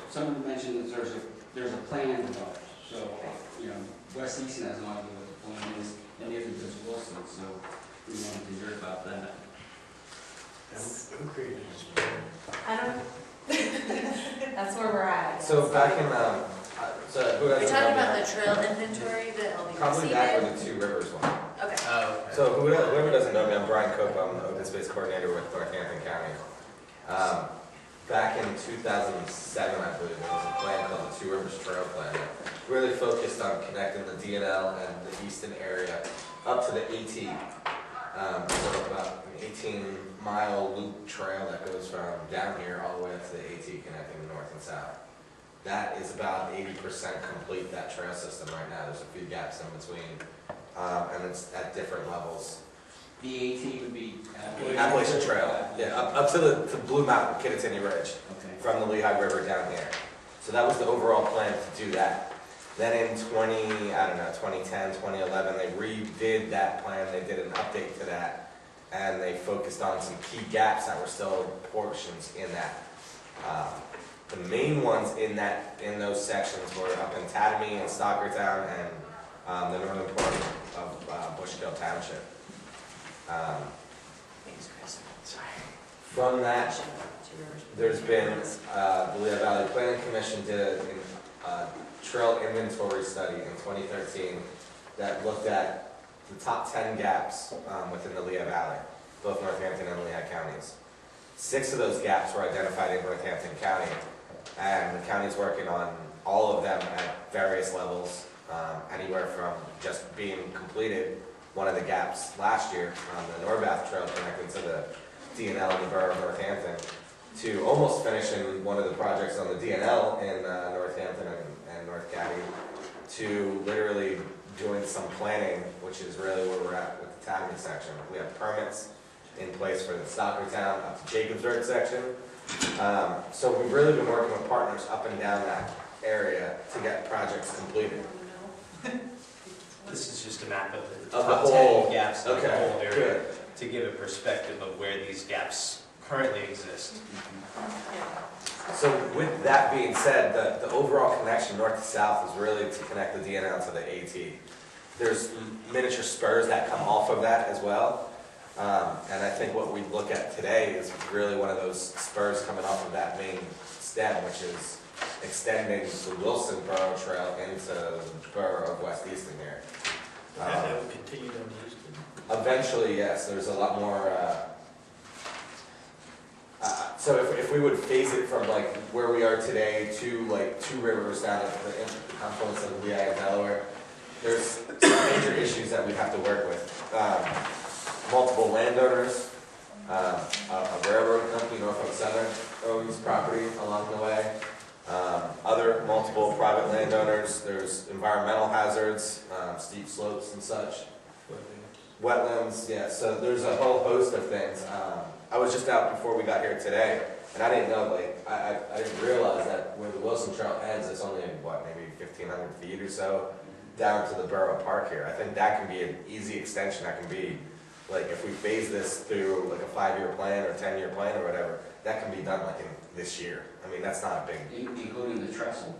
someone mentioned that there's a plan developed. So, you know, West Easton has no idea what the plan is, and neither does Wilson, so we wanted to hear about that. Who created this plan? I don't. That's where we're at. So back in, so who You're doesn't talking know about me? the trail inventory that Probably back LBC with the Two Rivers one. did? Okay. Oh, okay. So whoever doesn't know me, I'm Brian Cope. I'm the Open Space Coordinator with Northampton County. Back in 2007, I believe, there was a plan called the Two Rivers Trail Plan that really focused on connecting the D&L and the Easton area up to the AT. So about an 18-mile loop trail that goes from down here all the way up to the AT, connecting the north and south. That is about 80% complete, that trail system right now. There's a few gaps in between, and it's at different levels. The AT would be Appalachian Trail, yeah, up to Blue Mountain, Kittatinny Ridge, Okay. from the Lehigh River down here. So that was the overall plan to do that. Then in 2010, 2011, they redid that plan. They did an update to that, and they focused on some key gaps that were still portions in that. The main ones in those sections were up in Tatamy and Stockertown and the northern part of Bushkill Township. Thanks, Chris. Sorry. From that, there's been the Lehigh Valley Planning Commission did a trail inventory study in 2013 that looked at the top 10 gaps within the Lehigh Valley, both Northampton and Lehigh counties. 6 of those gaps were identified in Northampton County, and the county's working on all of them at various levels, anywhere from just being completed one of the gaps last year on the Norbath Trail connecting to the D&L in the borough of Northampton, to almost finishing one of the projects on the D&L in Northampton and North County, to literally doing some planning, which is really where we're at with the Tatamy section. We have permits in place for the Stockertown up to Jacobsburg section. So we've really been working with partners up and down that area to get projects completed. This is just a map of the Of top the whole- 10 gaps in the Okay, whole area good. to give a perspective of where these gaps currently exist. So with that being said, the overall connection north to south is really to connect the D&L to the AT. There's miniature spurs that come off of that as well. And I think what we look at today is really one of those spurs coming off of that main stem, which is extending the Wilson Borough Trail into the borough of West Easton here. And that would continue down to Easton? Eventually, yes. There's a lot more. So if we would phase it from like where we are today to like Two Rivers down at the confluence of the Lehigh and Delaware, there's some major issues that we have to work with. Multiple landowners, a railroad company, Norfolk Southern, owns property along the way. Other multiple private landowners. There's environmental hazards, steep slopes and such. Wetlands, yeah. So there's a whole host of things. I was just out before we got here today, and I didn't know, like, I didn't realize that where the Wilson Trail ends, it's only, what, maybe 1,500 feet or so down to the Borough Park here. I think that can be an easy extension. That can be, like, if we phase this through, like, a 5-year plan or 10-year plan or whatever, that can be done, like, in this year. I mean, that's not a big... Including the trestle.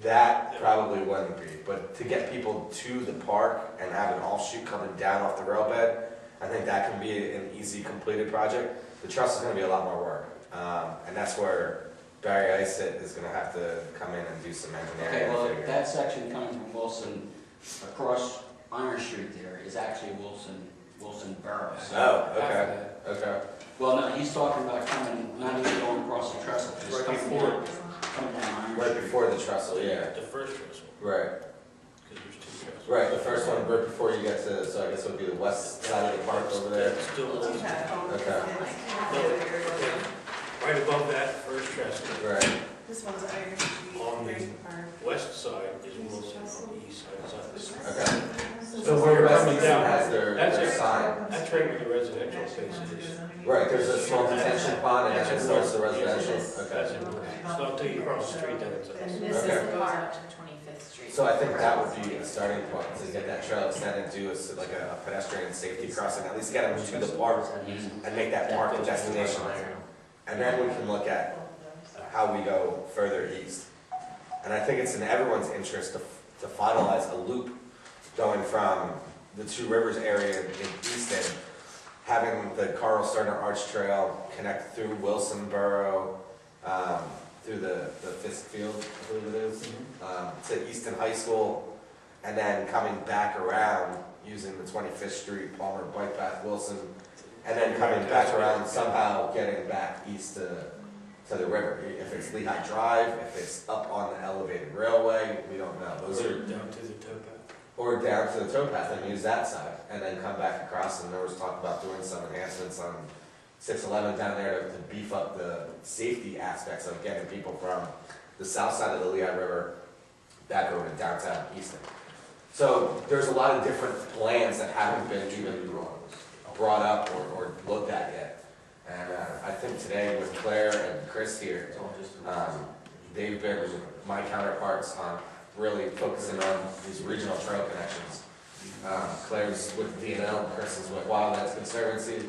That probably wouldn't be, but to get people to the park and have an offshoot coming down off the rail bed, I think that can be an easy completed project. The truss is going to be a lot more work, and that's where Barry Isset is going to have to come in and do some engineering. Okay, well, that section coming from Wilson across Iron Street there is actually Wilson Borough. So okay. Well, no, he's talking about coming, not even going across the trestle, just Right coming before. down, coming down Iron Right Street. before the trestle, yeah. The first trestle, Right. because there's 2 trestles. Right, the first one right before you get to, so I guess it would be the west side of the park over there. That's still Wilson. Okay. Right above that first trestle, Right. This one's Iron Street. On the There's the park. west side is Wilson, on the east side is Isset. Okay. So So where where you're West coming Easton down, has their that's sign. That's right where the residential space is. Right, there's a small detention pond and then it starts the residential. That's Okay. it. It's not until you cross the street that it's And us. this is Okay. the park to 25th Street. So I think that would be a starting point, to get that trail extended to like a pedestrian safety crossing, at least get them to the park and make that park a destination. And then we can look at how we go further east. And I think it's in everyone's interest to finalize a loop going from the Two Rivers area in Easton, having the Carl Sterner Arch Trail connect through Wilson Borough, through the Fisk Field, I believe it is, to Easton High School, and then coming back around using the 25th Street, Palmer Bike Path, Wilson, and then coming back around, somehow getting back east to the river. If it's Lehigh Drive, if it's up on the elevated railway, we don't know. Those are Down to the towpath. or down to the towpath and use that side, and then come back across. And there was talk about doing some enhancements on 611 down there to beef up the safety aspects of getting people from the south side of the Lehigh River back over to downtown Easton. So there's a lot of different plans that haven't been even brought up or looked at yet. And I think today with Claire and Chris here, they've been my counterparts on really focusing on these regional trail connections. Claire's with D&L, Chris is with Wildlands Conservancy.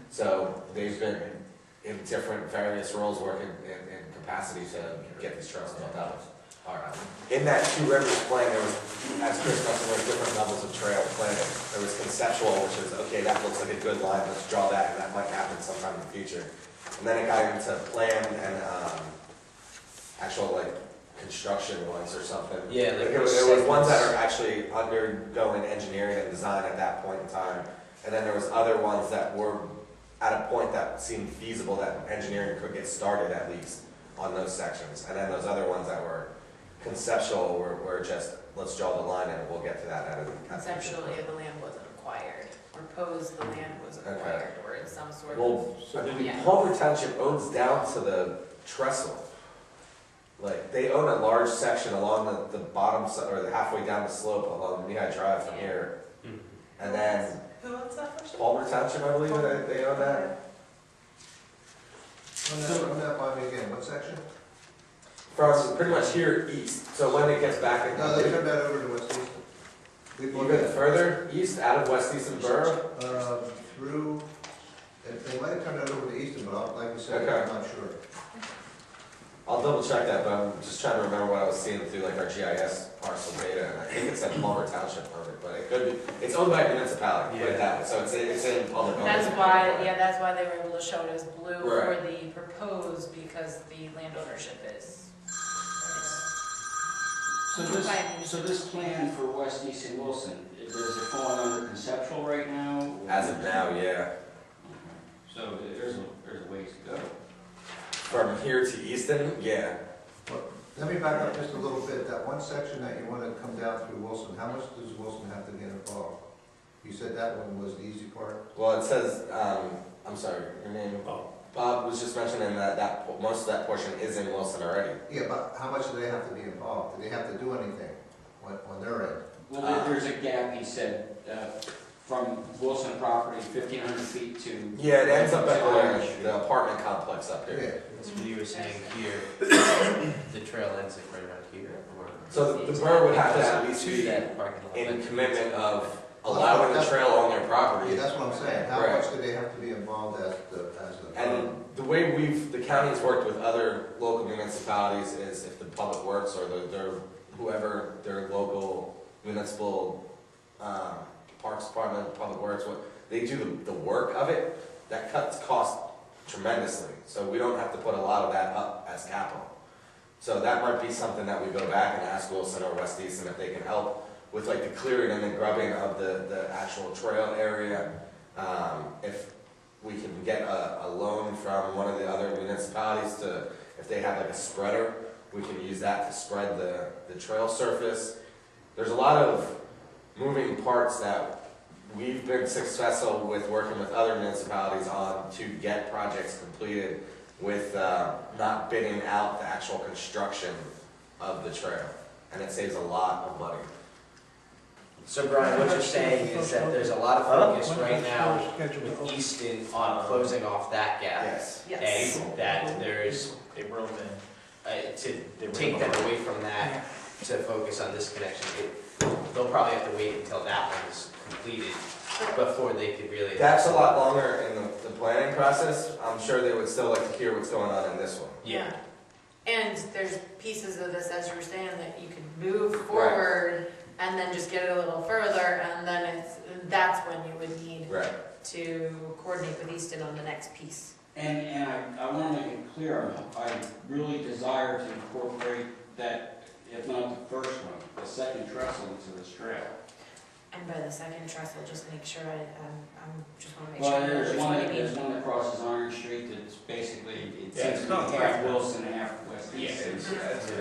So they've been in different various roles working in capacity to get these trails built out. In that Two Rivers plan, there was, as Chris mentioned, there were different levels of trail planning. There was conceptual, which is, okay, that looks like a good line, let's draw that, and that might happen sometime in the future. And then it got into plan and actual like construction ones or something. Yeah, like there was ones that are actually undergoing engineering and design at that point in time. And then there was other ones that were at a point that seemed feasible that engineering could get started at least on those sections. And then those other ones that were conceptual were just, let's draw the line and we'll get to that at a Conceptually, the land wasn't acquired, or proposed the land was acquired, or in some sort of. Well, Yeah. Palmer Township owns down to the trestle. Like, they own a large section along the bottom side, or halfway down the slope along Lehigh Drive from here. And then Who owns that portion? Palmer Township, I believe, they own that. Run that by me again, what section? From pretty much here east, so when it gets back No, they turned that over to West Easton. We bought even that, further east, out of West Easton Borough. through, they might have turned that over to Easton, but like you said, Okay. I'm not sure. I'll double check that, but I'm just trying to remember what I was seeing through like our GIS parcel data, and I think it said Palmer Township owned it, but it could be, it's owned by a municipality, put it that way, so it's in public ownership. That's why, yeah, that's why they were able to show it as blue for Right. the proposed, because the land ownership is. So this plan for West Easton Wilson, does it fall under conceptual right now? As of now, yeah. So there's a ways to go. From here to Easton, yeah. Let me back up just a little bit, that one section that you want to come down through Wilson, how much does Wilson have to get involved? You said that one was the easy part? Well, it says, I'm sorry, your name? Bob was just mentioning that most of that portion is in Wilson already. Yeah, but how much do they have to be involved? Do they have to do anything on their end? Well, there's a gap, he said, from Wilson property, 1,500 feet to. Yeah, it ends up at the apartment complex up here. Yeah. That's what you were saying here, the trail ends like right around here, or So the borough would have to at least to be that parking lot. in commitment of allowing the trail on their property. Yeah, that's what I'm saying, how Right. much do they have to be involved as the? And the way the county's worked with other local municipalities is if the public works or their local municipal parks department, public works, they do the work of it, that cuts costs tremendously. So we don't have to put a lot of that up as capital. So that might be something that we go back and ask Wilson or West Easton if they can help with like the clearing and the grubbing of the actual trail area. If we can get a loan from one of the other municipalities if they have like a spreader, we can use that to spread the trail surface. There's a lot of moving parts that we've been successful with working with other municipalities on to get projects completed with not bidding out the actual construction of the trail. And it saves a lot of money. So Brian, what you're saying is that there's a lot of focus right now with Easton on closing off that gap. Yes. Yes. And that there's, to take them away from that, to focus on this connection, they'll probably have to wait until that one is completed before they could really. That's a lot longer in the planning process. I'm sure they would still like to hear what's going on in this one. Yeah. And there's pieces of this, as you were saying, that you could move forward and then just get it a little further, and then that's when you would need Right. to coordinate with Easton on the next piece. And I want to make it clear, I really desire to incorporate that, if not the first one, the second trestle into this trail. And by the second trestle, just make sure I'm just want to make Well, sure. I know there's which one you that, mean. there's one that crosses Iron Street that's basically, it Yeah, seems it's to not be half right. Wilson and half West Yeah, Easton.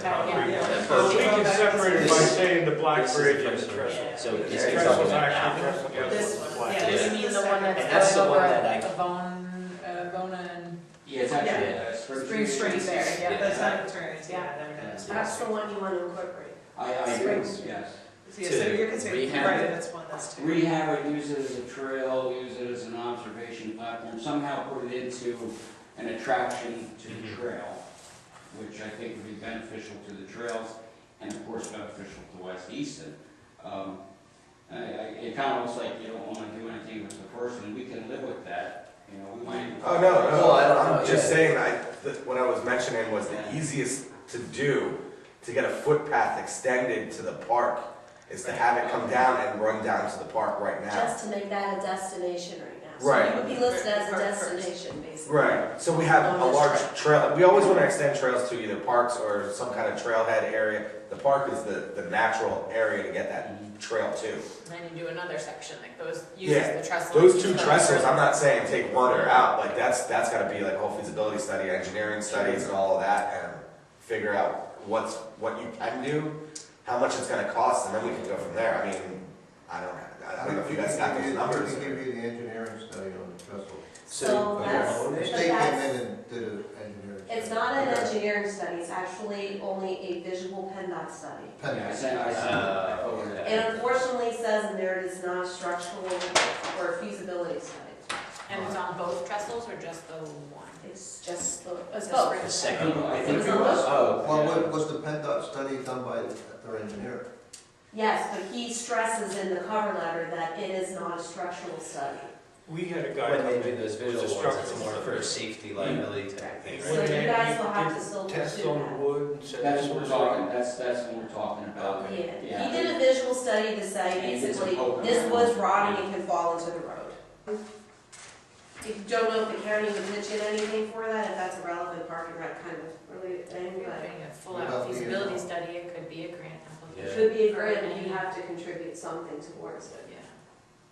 Yeah. Well, we can separate it by saying the black This is bridge the and the first one. trestle. So The he's talking trestle's about actually that trestle. one. This Black. one, yeah, this means the one And that's that's the going one over that I- at Bona and Yeah, it's actually, Yeah. Spring Street there, yeah. Yeah. That's not turns, Yeah. yeah, never knows. That's the one you want to incorporate. I do, yes. So you're considering, rehab right, it? that's one, that's two. Rehab it, use it as a trail, use it as an observation platform, somehow put it into an attraction to the Mhm. trail, which I think would be beneficial to the trails and of course beneficial to West Easton. It kind of looks like you don't want to do anything with the first one, we can live with that, you know, we might. Oh, no, Well, I don't know, I'm just yeah. saying, what I was mentioning was the Yeah. easiest to do, to get a footpath extended to the park, is to have it come down and run down to the park right now. Just to make that a destination right now. So Right. it would be listed as a Park first. destination, basically. Right, so we have On a this large trail. trail, we always want to extend trails to either parks or some kind of trailhead area. The park is the natural area to get that trail to. And then you do another section that goes, Yeah, uses the trestle. Those two trestles, I'm not saying take one or out, like that's gotta be like a whole feasibility study, engineering studies and all of that, and figure out what you can do, how much it's gonna cost, and then we can go from there. I mean, I don't know if you guys got those numbers. We can give you the engineering study on the trestle. So that's, The but state came that's, in and did an engineering study. it's not an Okay. engineering study, it's actually only a visual PennDOT study. Yeah, I sent over that. It unfortunately says in there it is not a structural or feasibility study. And it's on both trestles or just the one? It's just, it's The both. The I second think, one. I think It's it on was. both. Oh, Well, was the PennDOT study done by their engineer? Yes, but he stresses in the cover letter that it is not a structural study. We had a guy when come they in, do those it was visual a ones, it's structural more for a study. safety liability type thing, So right? you guys will have to still Test pursue on that. wood and said That's this what we're was talking, right. that's what we're talking about. Yeah, Yeah. he did a visual study to say And he did some basically, poking this around. was rotting, it can fall into the road. If you don't know if the county would pitch in anything for that, if that's a relevant parking lot kind of related thing, You're but doing a full What out about the, feasibility study, it could be a grant it application. should be a grant, and you have to contribute something towards it. Yeah,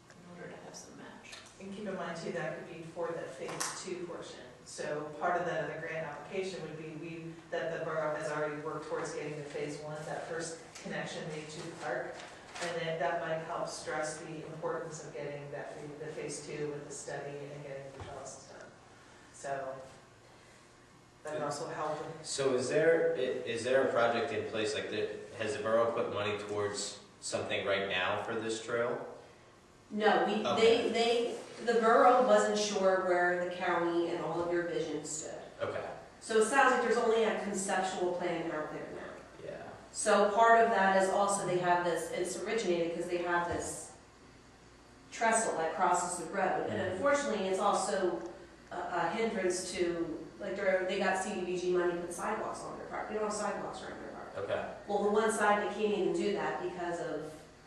in order to have some match. And keep in mind too, that could be for the phase 2 portion. So part of that other grant application would be that the borough has already worked towards getting the phase 1, that first connection made to the park. And then that might help stress the importance of getting the phase 2 with the study and getting the trellis done. So that would also help. So is there a project in place, like has the borough put money towards something right now for this trail? No, Okay. the borough wasn't sure where the county and all of your vision stood. Okay, So it sounds like there's only a conceptual plan out there now. yeah. So part of that is also they have this, it's originated because they have this trestle that crosses the road. And unfortunately, it's also a hindrance to, like they got CDBG money to put sidewalks on their park. They don't have sidewalks around their park. Okay. Well, the one side, they can't even do that because of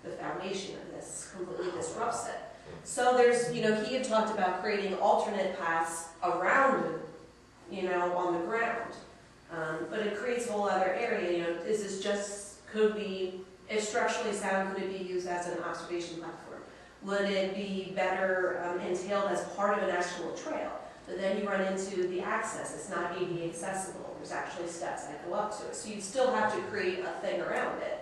the foundation of this completely disrupts it. So there's, he had talked about creating alternate paths around it, on the ground. But it creates a whole other area, is this just, if structurally sound, could it be used as an observation platform? Would it be better entailed as part of an actual trail? But then you run into the access, it's not ADA accessible, there's actually steps that go up to it. So you'd still have to create a thing around it.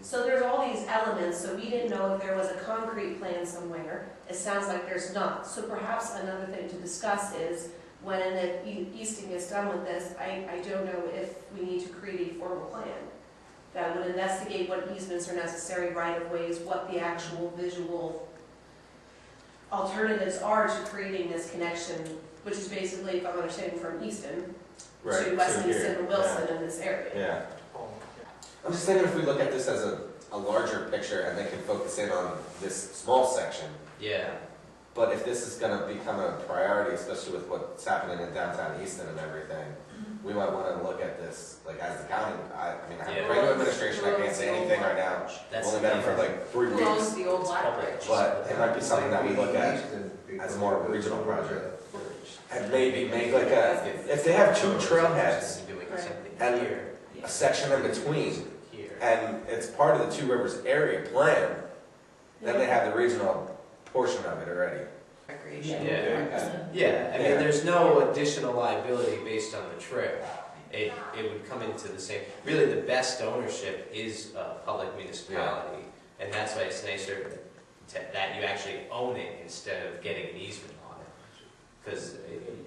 So there's all these elements, so we didn't know if there was a concrete plan somewhere. It sounds like there's not. So perhaps another thing to discuss is when Easton gets done with this, I don't know if we need to create a formal plan that would investigate what easements are necessary, right-of-ways, what the actual visual alternatives are to creating this connection, which is basically, if I'm understanding, from Easton to West Easton and Wilson in this area. Yeah. I'm just thinking if we look at this as a larger picture and they can focus in on this small section, Yeah. but if this is gonna become a priority, especially with what's happening in downtown Easton and everything, we might wanna look at this, like, as the county, I mean, I Yeah. have regular administration, I can't say anything right now. I've only been for like 3 Who owns weeks, the old library? but it might be something that we look at Easton as more of a regional becomes- project. And maybe make like if they have 2 trailheads, Doing Right. something And- here. a section in between, Here. and it's part of the 2 Rivers area plan, then they have the regional portion of it already. Recreation. Yeah, I mean, there's no additional liability based on the trail. It would come into the same, really the best ownership is a public municipality. And that's why it's nicer that you actually own it instead of getting an easement on it. Because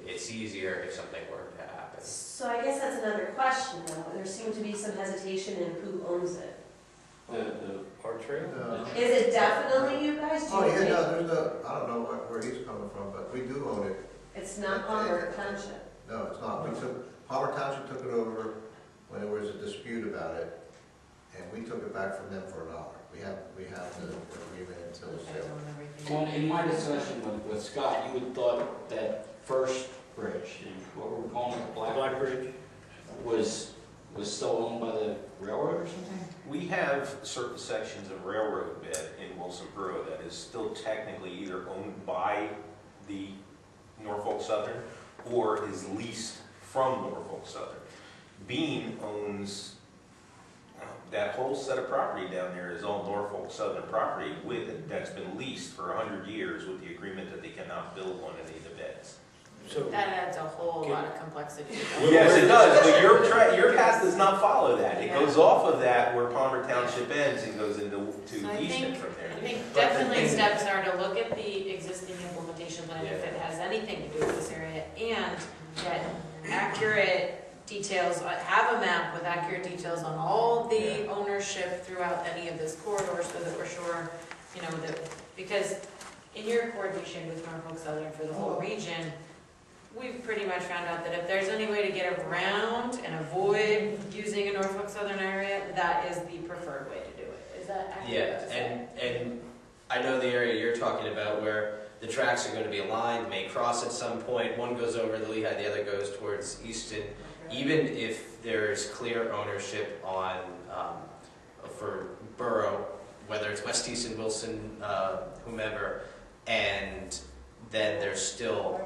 it's easier if something were to happen. So I guess that's another question though. There seemed to be some hesitation in who owns it. Our trail? No. Is it definitely you guys? Do Oh, you yeah, think no, there's no, I don't know where he's coming from, but we do own it. it's not Palmer Township? No, it's not. Palmer Township took it over when there was a dispute about it, and we took it back from them for $1. We have the agreement until the They sale. own everything. Well, in my discussion with Scott, you would thought that first bridge, what were we calling it, Black Bridge? was still owned by the railroad or something? We have certain sections of railroad bed in Wilson Borough that is still technically either owned by the Norfolk Southern or is leased from Norfolk Southern. Bean owns that whole set of property down there is all Norfolk Southern property that's been leased for 100 years with the agreement that they cannot build on any of the beds. So, That adds a whole lot of complexity. Yes, it does, but your path does not follow that. It goes off of that where Palmer Township ends and goes into So I Easton think, from I there. think definitely steps are to look at the existing implementation plan if it has anything to do with this area and get accurate details, have a map with accurate details on all the ownership throughout any of this corridor so that we're sure, that, because in your coordination with Norfolk Southern for the whole region, we've pretty much found out that if there's any way to get around and avoid using a Norfolk Southern area, that is the preferred way to do it. Is that accurate? Yeah, to say? and I know the area you're talking about where the tracks are going to be aligned, may cross at some point. One goes over the Lehigh, the other goes towards Easton. Even if there's clear ownership on, for borough, whether it's West Easton, Wilson, whomever, and then there's still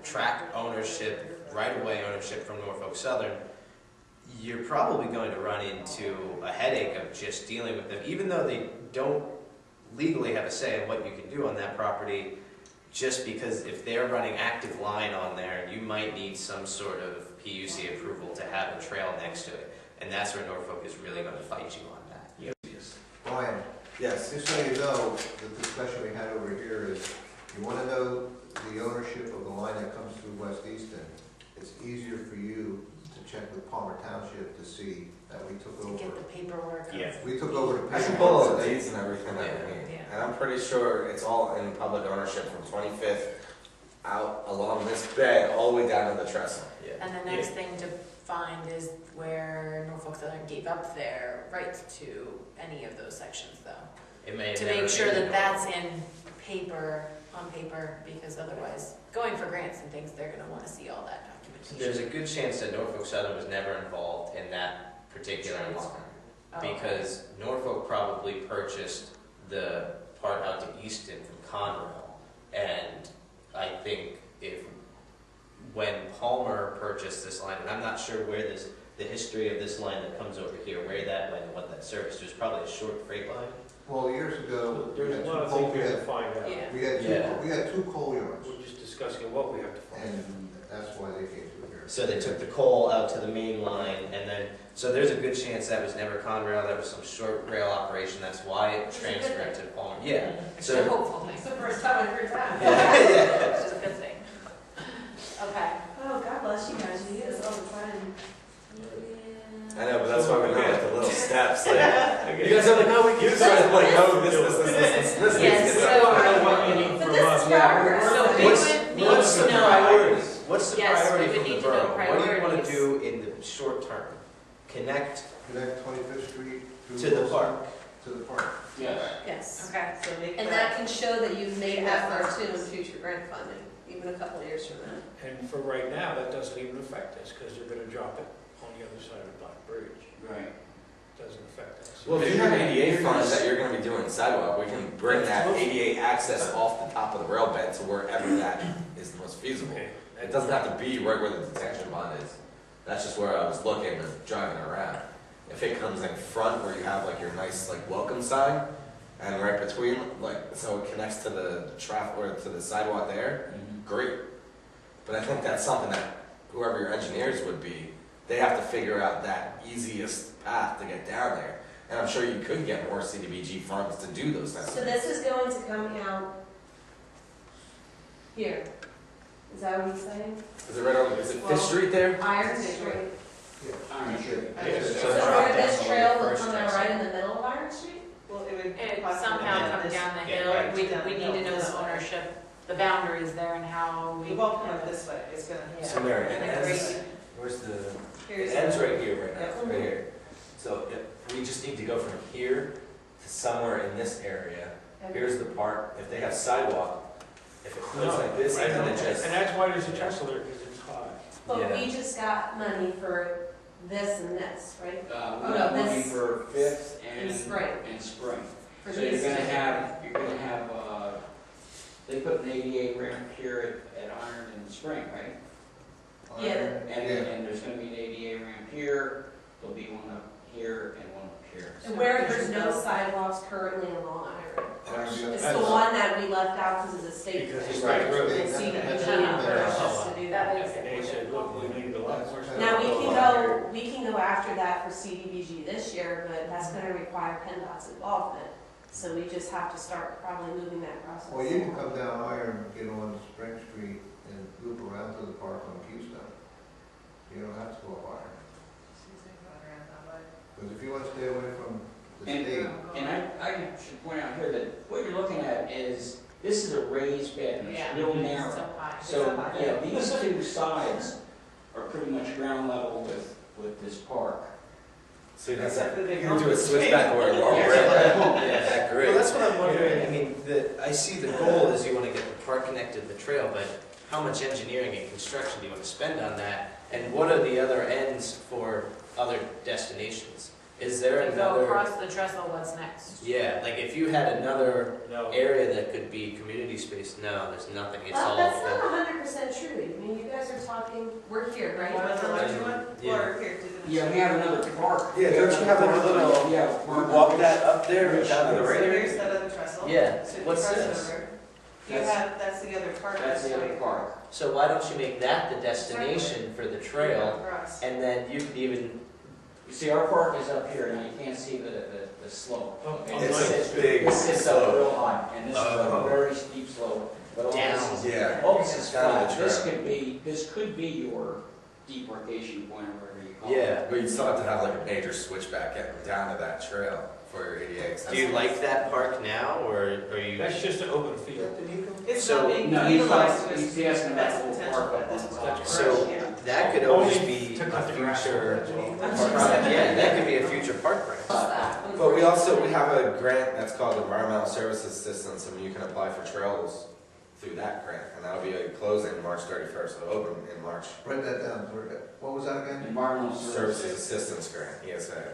track ownership, right-of-way ownership from Norfolk Southern, you're probably going to run into a headache of just dealing with them, even though they don't legally have a say in what you can do on that property, just because if they're running active line on there, you might need some sort of PUC approval to have a trail next to it. And that's where Norfolk is really going to fight you on that. Brian, Yes. just so you know, the discussion we had over here is, you want to know the ownership of the line that comes through West Easton. It's easier for you to check with Palmer Township to see that we took To get over. the paperwork. Yeah. We took over the I can pull all paperwork. the dates and everything that we need. Yeah. And I'm pretty sure it's all in public ownership from 25th out along this bed all the way down to the trestle. Yeah. And the next thing to find is where Norfolk Southern gave up their right to any of those sections though. It may have To never make sure been that that's in on paper, because otherwise, going for grants and things, they're gonna wanna see all that documentation. There's a good chance that Norfolk Southern was never involved in that particular line. Oh, Because Norfolk probably purchased the part out to Easton from Conrail. And I think when Palmer purchased this line, and I'm not sure where the history of this line that comes over here, where that went and what that serviced, there's probably a short freight line. Well, years ago, we there's had a lot of two coal, things we have to find out. Yeah. we had two coal yards, We're just discussing what we have to find out. and that's why they came through here. So they took the coal out to the main line, and then, so there's a good chance that was never Conrail, that was some short rail operation, that's why it transferred to Palmer. Yeah, It's a so, hopeful thing. It's the first time I've heard that. yeah, Which is a good thing. Okay. Oh, God bless you guys, you do this all the time. I know, but that's why we know like the little steps. Like, Okay. you guys are like, no, we can start like, no, this. Yes, this. so- I don't know what you need But from this us. is progress. So we What's- would need what's to the know. priorities? What's the Yes, we priority would for need the to know borough? What do you want to priorities. do in the short term? Connect Connect 25th Street to the park. To to the park. Yes. Yes. Okay. So make And that, that can show that you've made effort too in future grant funding, even a couple of years from now. And for right now, that doesn't even affect us, because they're gonna drop it on the other side of the Black Bridge. Right. Doesn't affect us. Well, if you have ADA funds that you're gonna be doing sidewalk, we can bring that ADA access off the top of the rail bed to wherever that is the most feasible. Okay. It doesn't have to be right where the detention pond is. That's just where I was looking and driving around. If it comes in front where you have like your nice like welcome sign, and right between, like, so it connects to the traffic or to the sidewalk there, great. But I think that's something that whoever your engineers would be, they have to figure out that easiest path to get down there. And I'm sure you could get more CDBG funds to do those types of So things. this is going to come out here. Is that what you're saying? Is it right on, is it Fifth Street there? Iron Street. I'm sure. Yeah, So so drop where down this the trail will first come out exit. right in the middle of Iron Street? well, it would It possibly somehow be comes this- down the yeah, hill, right, we down the need hill to know this the way. ownership, the boundaries there and how we. We've all come up this way, it's gonna, Yeah. So Mary, it And ends, agree. where's the, here's. it ends the- right here right now, Yeah. right here. So if we just need to go from here to somewhere in this area. Here's the park, if they have sidewalk, if it goes like this, Right, and then and it just, that's why there's a trestle there, because it's high. But Yeah. we just got money for this and this, right? We Oh, got no, money this- for Fifth and. in spring. And spring. For So you're these gonna two. have, they put an ADA ramp here at Iron in the spring, right? Yeah. And there's gonna be an ADA ramp here, there'll be one up here and one up here. And where there's no sidewalks currently along Iron. It's the That's- one that we left out because it's a state Because thing. it's Right. state road. And CDBG That's- encouraged us to do that. And they said, look, we need a lot more. Now, we can go after that for CDBG this year, but that's gonna require PennDOT's involvement. So we just have to start probably moving that process. Well, you can come down Iron, get on Spring Street and loop around to the park on Keystone. You don't have to go up Iron. Because if you want to stay away from the state, And I should point out here that what you're looking at is, this is a raised bed, and Yeah. it's real narrow. So high. So, yeah, these two sides are pretty much ground level with this park. So you'd have Except to, that they you can do a don't- switchback or a long Yeah. rail. Yeah. That Well, great. that's what I'm wondering, I mean, I see the goal is you wanna get the park connected to the trail, but how much engineering and construction do you wanna spend on that? And what are the other ends for other destinations? Is there If you go another, across the trestle, what's next? yeah, like if you had another No. area that could be community space, no, there's nothing, it's all. That's not 100% true. I mean, you guys are talking, we're here, right? What's the larger one? Yeah. Or here, do the. Yeah, we have another park. Yeah, don't you have like a little- Yeah. we walk that up there, down to the So right here's here? that other trestle. Yeah, So if you what's cross this? over, You That's- have, that's the other park. That's the other way. park. So why don't you make that the destination for the trail, Across. and then you could even, You see, our park is up here, and you can't see the slope. Oh, Okay, oh, this nice. is- Big This is up slope. real high, and this is a Oh. very steep slope, but all this is, Yeah. all this is Down the flat. This trail. could be your demarcation point, or whatever you call it. yeah. But you'd still have to have like a major switchback getting down to that trail for your ADA. Do you like that park now, or are you? That's just an open field. It's So- not being No, he's utilized not- to its he's asking about best the whole potential park at this up on point. top. So Yeah. that could always Only be to a cut the grass. future, That's all. yeah, that could be a future park grant. But we also, we have a grant that's called Environmental Services Assistance, and you can apply for trails through that grant, and that'll be closing March 31st, it'll open in March. write that down. What was that again? Environmental Services services. Assistance Grant, ESA. And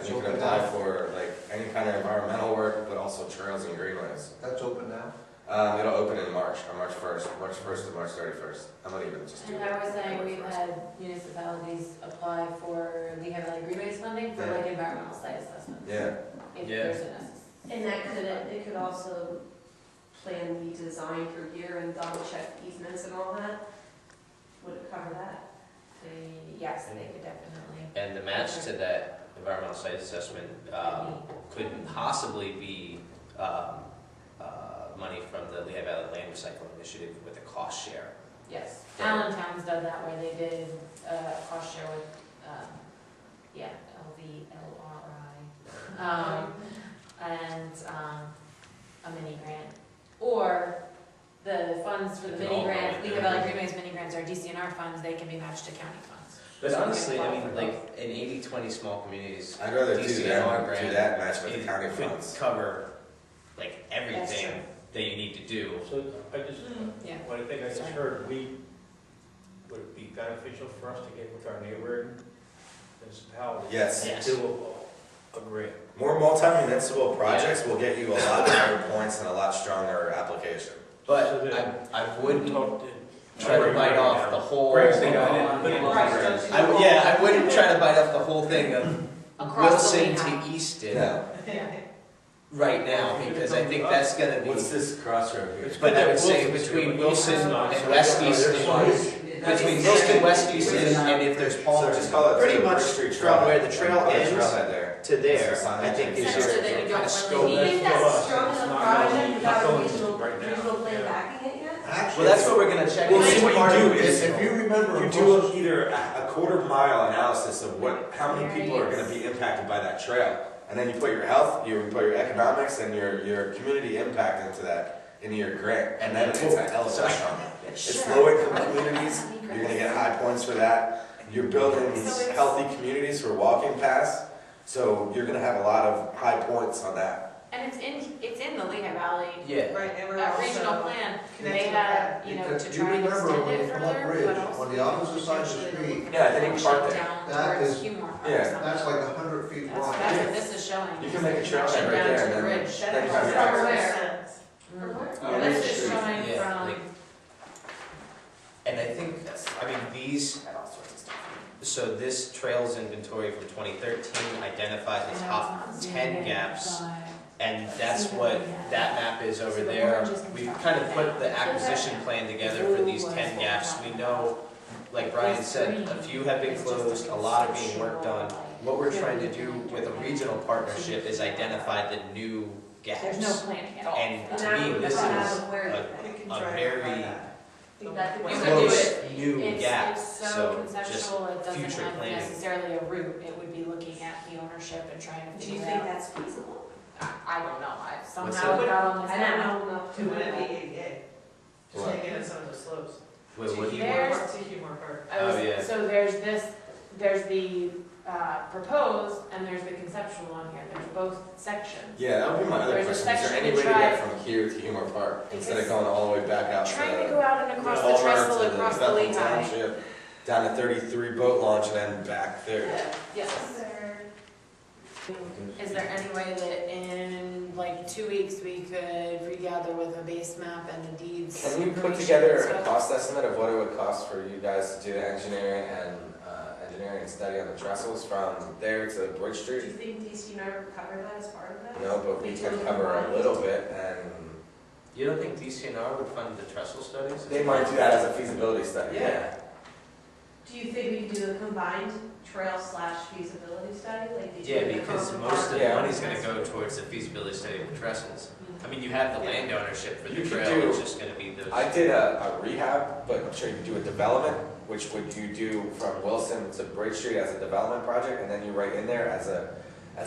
That's you can open apply now? for like any kind of environmental work, but also trails and greenways. That's open now? It'll open in March, on March 1st to March 31st. I'm not even just doing And it. I was saying, we've had municipalities apply for Lehigh Valley Greenways funding for Yeah. like environmental site assessments. Yeah, If Yeah. there's a necessity. And it could also plan the design for year and double check easements and all that. Would it cover that? Yes, they could definitely. And the match to that environmental site assessment could possibly be money from the Lehigh Valley Land Recycling Initiative with a cost share. Yes, Yeah. Allentown's done that where they did cost share with, LVLRI. And a mini grant. Or the funds for the It could mini all go grants, in Lehigh there. Valley Greenways mini grants are DCNR funds, they can be matched to county funds. But honestly, I mean, like, in 80-20 small communities, I'd rather do DCNR that, grant match with the county it funds. could cover, like, That's true. everything that you need to do. So I just, Yeah. what I think I just Sorry. heard, would it be beneficial for us to get with our neighboring municipalities? Yes. Yes. Do a grant. More multi-municipal projects will get you a lot higher points and a lot stronger application. But So that- I wouldn't Talk try to bite off the whole. Greg's the guy I wouldn't try to bite off the whole thing of Across the Wilson lake. to Easton No. right now, because I think that's gonna be. What's this crossroad here? But I would say between Wilson and West Easton, between Wilson, West Easton, and if there's So Palmer, just call it pretty the much Bridge Street from Trailhead. where the trail Put a ends trailhead there. to there, That's the I think is Essentially, your that you kind don't of scope. really Do you think that's strong It's enough not project going- without not a going regional, right now. regional plan Yeah. backing it yet? Actually, Well, that's what we're gonna check. Well, It's see, what part you of do the is, regional. If you remember. You do either a quarter-mile analysis of how many people are gonna be impacted by that trail, and then you put your health, you put your economics and your community impact into your grant, and then it's a hell of a outcome. It's low-income communities, you're gonna get high points for that. You're building these healthy communities for walking paths, so you're gonna have a lot of high points on that. And it's in the Lehigh Valley Yeah. Right, and we're regional also plan. They connected with had, that. you know, Because to you try and remember extend when it you come up further, Bridge, but also. on the opposite side of the potentially street, look Yeah, I think at you park there. down That towards is- Humor Park or yeah, something. that's like 100 feet That's wide. what this is showing. You can make a It's trailhead connection right down there, to and the then- bridge. then you have your From access. where? Oh, This Ridge is Street. showing Yeah. from. And I think, I mean, these, so this trails inventory from 2013 identified the top 10 gaps, and that's what that map is over there. We've kind of put the acquisition plan together for these 10 gaps. We know, like Brian said, a few have been closed, a lot are being worked on. What we're trying to do with a regional partnership is identify the new gaps. There's no planning at all. And to me, this is a We can a try and very find that. That could be You a could do close it. new gap, It's so so just conceptual, it doesn't future have planning. necessarily a route, it would be looking at the ownership and trying to Do you figure think out. that's feasible? I don't know, I What's somehow that? got on this I map. don't know enough To to would know it that. be ADA? Just What? making it some of the slopes. Wait, To what do you Humor There's- Park, to Humor Park. Oh, yeah. So there's the proposed, and there's the conceptual on here, there's both sections. Yeah, that would be my other There's a question. Is there section any to way to try- get from here to Humor Park instead of Because- going all the way back out to Trying to go out and across the Palmer trestle, to across the Bethel Lehigh. Township, down to 33 boat launch and then back there? Yes. Is there any way that in like 2 weeks we could regather with a base map and the deeds? Can you put information together and a stuff? cost estimate of what it would cost for you guys to do the engineering and study on the trestles from there to Bridge Do you Street? think DCNR would cover that as part of that? No, but we can cover a little bit, and You don't think DCNR would fund the trestle studies? they might do that as a feasibility study. Yeah. Do you think we could do a combined trail/feasibility study, like they do? Yeah, in the because common most of park? the Yeah. money's gonna go towards the feasibility study of the trestles. I mean, you have the land ownership for the You could trail, do- it's just gonna be those. I did a rehab, but I'm sure you could do a development, which would you do from Wilson to Bridge Street as a development project, and then you write in there as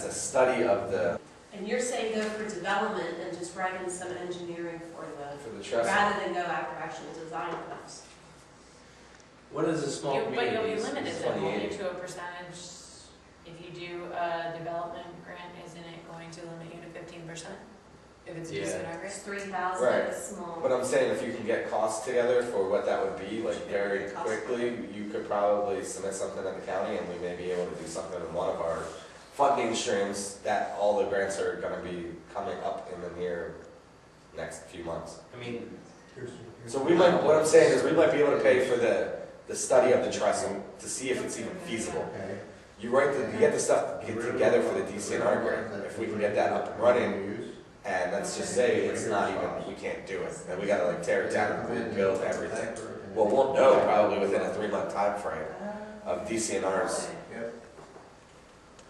a study of the, And you're saying go for development and just write in some engineering for for the the, trestle. rather than go after actual design plans? What is a small But community? you'll be is limited then, 2080. only to a percentage. If you do a development grant, isn't it going to limit you to 15%? If it's a Yeah. decent It's grant? 3,000 Right. at a small. But I'm saying if you can get costs together for what that would be, like very quickly, you could probably submit something to the county and we may be able to do something in one of our funding streams that all the grants are gonna be coming up in the near next few months. I mean, So we might, what I'm saying is we might be able to pay for the study of the trestle to see if it's even feasible. Okay. You get the stuff together for the DCNR grant, if we can get that up and running, and let's just say it's not even, we can't do it, and we gotta like tear it down and rebuild everything. Well, we'll know probably within a 3-month time frame of DCNR's,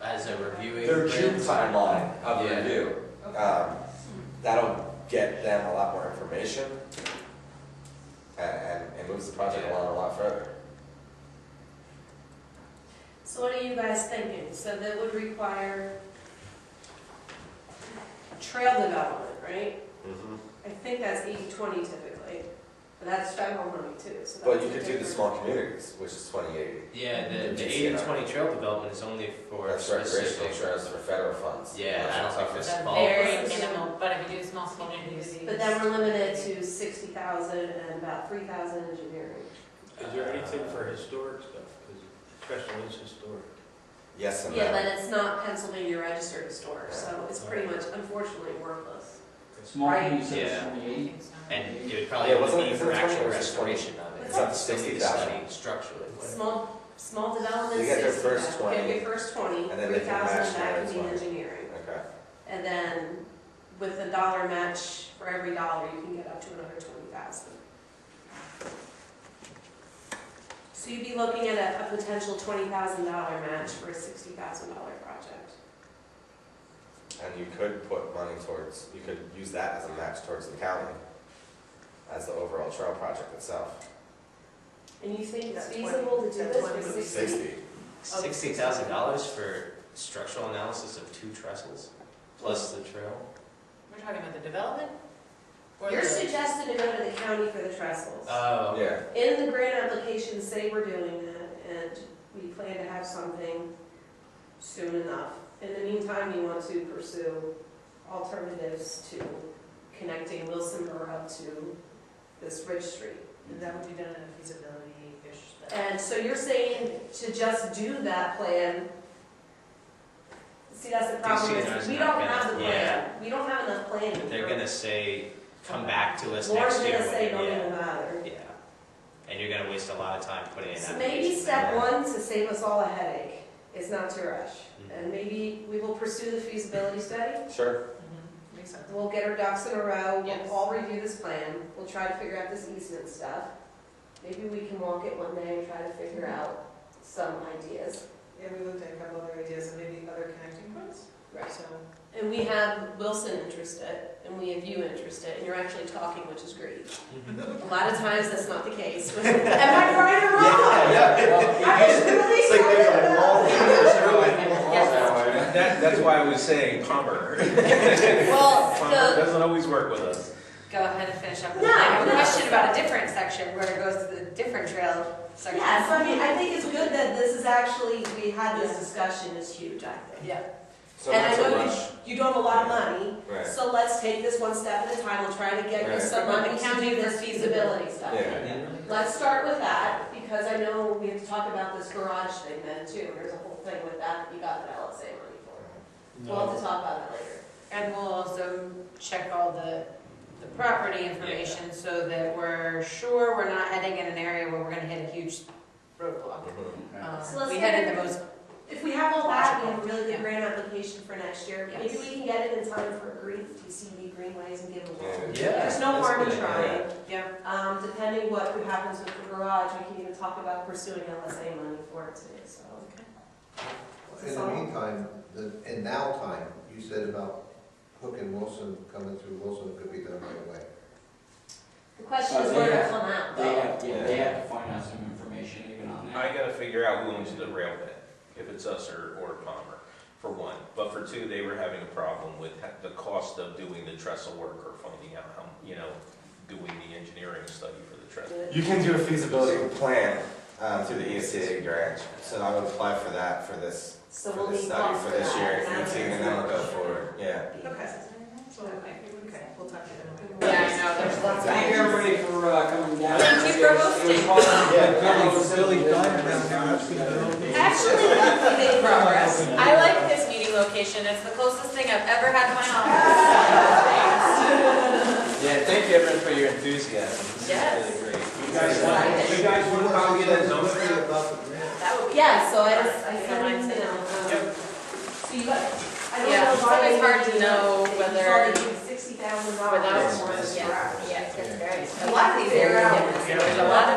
as a reviewing. their June grant, timeline of Yeah. review. That'll get them a lot more information, and moves the project along a lot further. So what are you guys thinking? So that would require trail development, right? I think that's 80-20 typically. But that's federal money too, so that's. But you could do the different- small communities, which is 2080. Yeah, the Yeah. 80-20 trail development is only for That's recreational specific. trails for federal funds. Yeah, I don't think this The qualifies. very minimal, but if you do small communities. But then we're limited to 60,000 and about 3,000 engineering. Is there anything for historic stuff? Because Trestles is historic. Yes and Yeah, no. but it's not Pennsylvania registered historic, so it's pretty much unfortunately worthless. Small Right. community says Yeah. 28. And it would probably Yeah, only wasn't be it- for wasn't it actual 20 or 20? restoration of it. It's up to Still need to 60,000. study structurally. Small development, You get their 60,000. first 20, Get your first 20, and then they can 3,000 match that their can be 20. engineering. Okay. And then with a dollar match for every dollar, you can get up to another 20,000. So you'd be looking at a potential $20,000 match for a $60,000 project. And you could put money towards, you could use that as a match towards the county, as the overall trail project itself. And you think it's That's feasible to do 20, this that's for 60. $60,000 for structural analysis of 2 trestles plus the trail. We're talking about the development? Or You're the- suggesting to go to the county for the Trestles. Oh, Yeah. In the grant application, say we're doing that, and we plan to have something soon enough. In the meantime, you want to pursue alternatives to connecting Wilson Borough to this Ridge Street. And that would be done in a feasibility-ish. And so you're saying to just do that plan, see, that's the problem, DCNR is is we not don't have the gonna- plan. We don't have enough planning. they're gonna say, come back to us Laura's next year. gonna say, when- don't yeah. even bother. Yeah. And you're gonna waste a lot of time putting in So applications. maybe step there. one, to save us all a headache, is not to rush. Mhm. And maybe we will pursue the feasibility study. Sure. Makes sense. We'll get our ducks in a row, Yes. we'll all review this plan, we'll try to figure out this easement stuff. Maybe we can walk it one day and try to figure out some ideas. Yeah, we looked at a couple other ideas and maybe other connecting points. Right. So, And we have Wilson interested, and we have you interested, and you're actually talking, which is great. A lot of times, that's not the case. Am I right or wrong? I was really It's like there's a excited wall. about That's why I was saying Palmer. Well, Palmer doesn't always work with us. go ahead and finish up. No, I have a no. question about a different section where it goes to the different trail section. Yes, I mean, I think it's good that this is actually, we had this discussion is huge, I think. Yeah. So And I that's a know rush. you don't have a lot of money, Right. so let's take this one step at a time, we'll try to get you Right. some From the money to county do for this feasibility stuff. Yeah. Let's start with that, because I know we have to talk about this garage thing then too, there's a whole thing with that you got the LSA money for. We'll have to talk about that later. And we'll also check all the property information so that we're sure we're not heading in an area where we're gonna hit a huge roadblock. Mhm. So let's We get headed it- the most, If we have all that, we have a really Yeah. good grant application for next year, maybe Yes. we can get it in time for green, TCD greenways and give them a loan. Yeah. There's no that's harm in good. trying. yeah, Depending what happens with the garage, we can even talk about pursuing LSA money for it too, so. In the meantime, in now time, you said about Hook and Wilson, coming through Wilson could be done right away. The question is where to come out They though. have, yeah, they have to find out some information even on that. I gotta figure out who owns the rail bed, if it's us or Palmer, for one. But for two, they were having a problem with the cost of doing the trestle work or finding out how, doing the engineering study for the trestle. You can do a feasibility plan through the ESTA grant, so I would apply for that for this, So for we'll this need study funds for for this that. year, and 18, and then we'll go forward, yeah. okay. So, okay, we'll talk to them. yeah, I know, there's lots of. Thank you everybody for coming down. Thank you for hosting. Actually, we made progress. I like this meeting location, it's the closest thing I've ever had to my office. Yeah, thank you everyone for your enthusiasm. This Yes. is really great. You guys want to copy of that zone? That would be. Yeah, so I I sent don't mind it to saying them. that. So you got, I don't Yeah, know it's why always they hard did to know that. whether- They saw they gave $60,000 Without, for this yeah, garage. yeah, it's very, a lot of these areas, there's a lot of